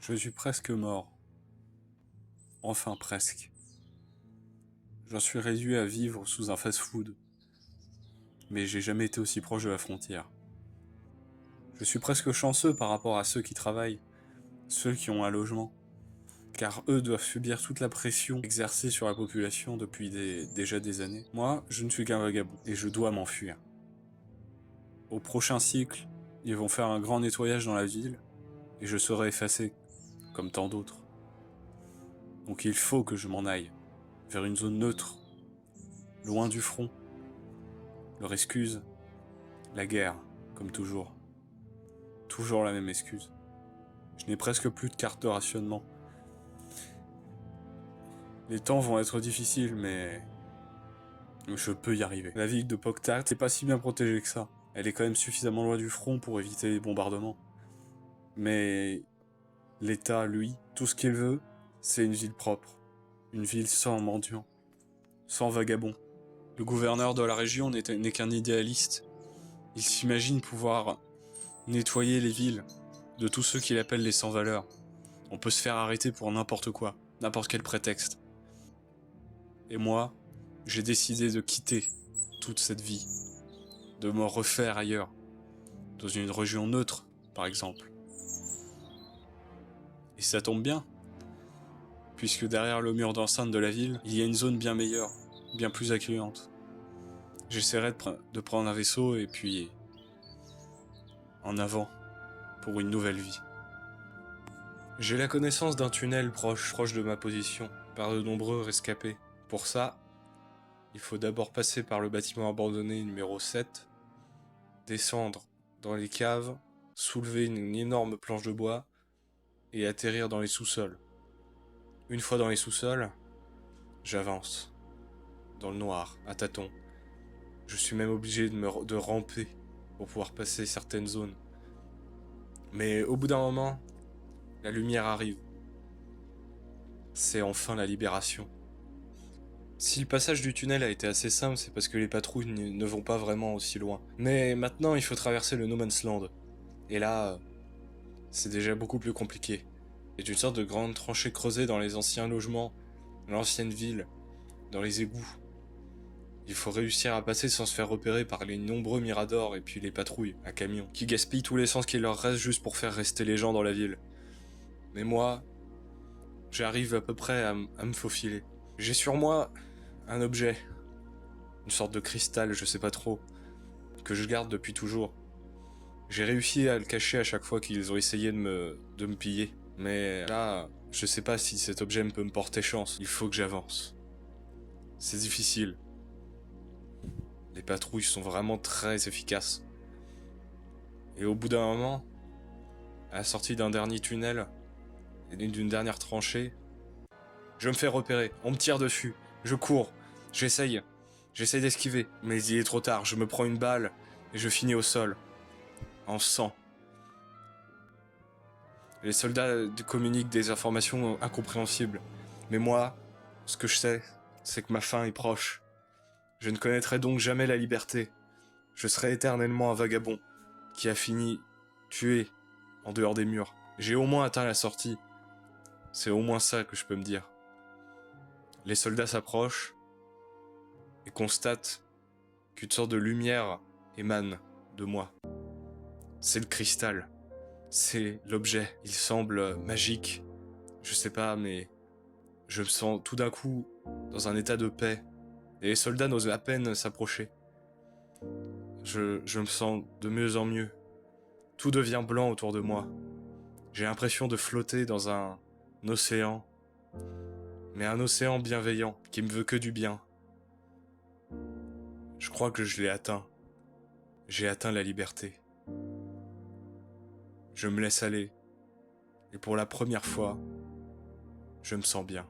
Je suis presque mort. Enfin presque. J'en suis réduit à vivre sous un fast-food. Mais j'ai jamais été aussi proche de la frontière. Je suis presque chanceux par rapport à ceux qui travaillent, ceux qui ont un logement. Car eux doivent subir toute la pression exercée sur la population depuis déjà des années. Moi, je ne suis qu'un vagabond, et je dois m'enfuir. Au prochain cycle, ils vont faire un grand nettoyage dans la ville, et je serai effacé, comme tant d'autres. Donc il faut que je m'en aille, vers une zone neutre, loin du front. Leur excuse, la guerre, comme toujours. Toujours la même excuse. Je n'ai presque plus de carte de rationnement. Les temps vont être difficiles, mais je peux y arriver. La ville de Poktat n'est pas si bien protégée que ça. Elle est quand même suffisamment loin du front pour éviter les bombardements. Mais l'État, lui, tout ce qu'il veut, c'est une ville propre. Une ville sans mendiants, sans vagabonds. Le gouverneur de la région n'est qu'un idéaliste. Il s'imagine pouvoir nettoyer les villes de tous ceux qu'il appelle les sans-valeurs. On peut se faire arrêter pour n'importe quoi, n'importe quel prétexte. Et moi, j'ai décidé de quitter toute cette vie, de me refaire ailleurs, dans une région neutre, par exemple. Et ça tombe bien, puisque derrière le mur d'enceinte de la ville, il y a une zone bien meilleure, bien plus accueillante. J'essaierai de prendre un vaisseau et puis en avant pour une nouvelle vie. J'ai la connaissance d'un tunnel proche de ma position, par de nombreux rescapés. Pour ça, il faut d'abord passer par le bâtiment abandonné numéro 7, descendre dans les caves, soulever une énorme planche de bois et atterrir dans les sous-sols. Une fois dans les sous-sols, j'avance, dans le noir, à tâtons. Je suis même obligé de ramper pour pouvoir passer certaines zones. Mais au bout d'un moment, la lumière arrive. C'est enfin la libération. Si le passage du tunnel a été assez simple, c'est parce que les patrouilles ne vont pas vraiment aussi loin. Mais maintenant, il faut traverser le No Man's Land. Et là, c'est déjà beaucoup plus compliqué. C'est une sorte de grande tranchée creusée dans les anciens logements, l'ancienne ville, dans les égouts. Il faut réussir à passer sans se faire repérer par les nombreux miradors et puis les patrouilles à camion, qui gaspillent tout l'essence qu'il leur reste juste pour faire rester les gens dans la ville. Mais moi, j'arrive à peu près à me faufiler. J'ai sur moi un objet, une sorte de cristal, je sais pas trop, que je garde depuis toujours. J'ai réussi à le cacher à chaque fois qu'ils ont essayé de me piller. Mais là, je sais pas si cet objet peut me porter chance. Il faut que j'avance. C'est difficile. Les patrouilles sont vraiment très efficaces. Et au bout d'un moment, à la sortie d'un dernier tunnel, et d'une dernière tranchée, je me fais repérer, on me tire dessus, je cours, j'essaye d'esquiver, mais il est trop tard, je me prends une balle, et je finis au sol, en sang. Les soldats communiquent des informations incompréhensibles, mais moi, ce que je sais, c'est que ma fin est proche. Je ne connaîtrai donc jamais la liberté. Je serai éternellement un vagabond, qui a fini tué en dehors des murs. J'ai au moins atteint la sortie. C'est au moins ça que je peux me dire. Les soldats s'approchent et constatent qu'une sorte de lumière émane de moi. C'est le cristal. C'est l'objet. Il semble magique. Je sais pas, mais je me sens tout d'un coup dans un état de paix. Et les soldats n'osent à peine s'approcher. Je me sens de mieux en mieux. Tout devient blanc autour de moi. J'ai l'impression de flotter dans un océan, mais un océan bienveillant, qui me veut que du bien. Je crois que je l'ai atteint. J'ai atteint la liberté. Je me laisse aller, et pour la première fois, je me sens bien.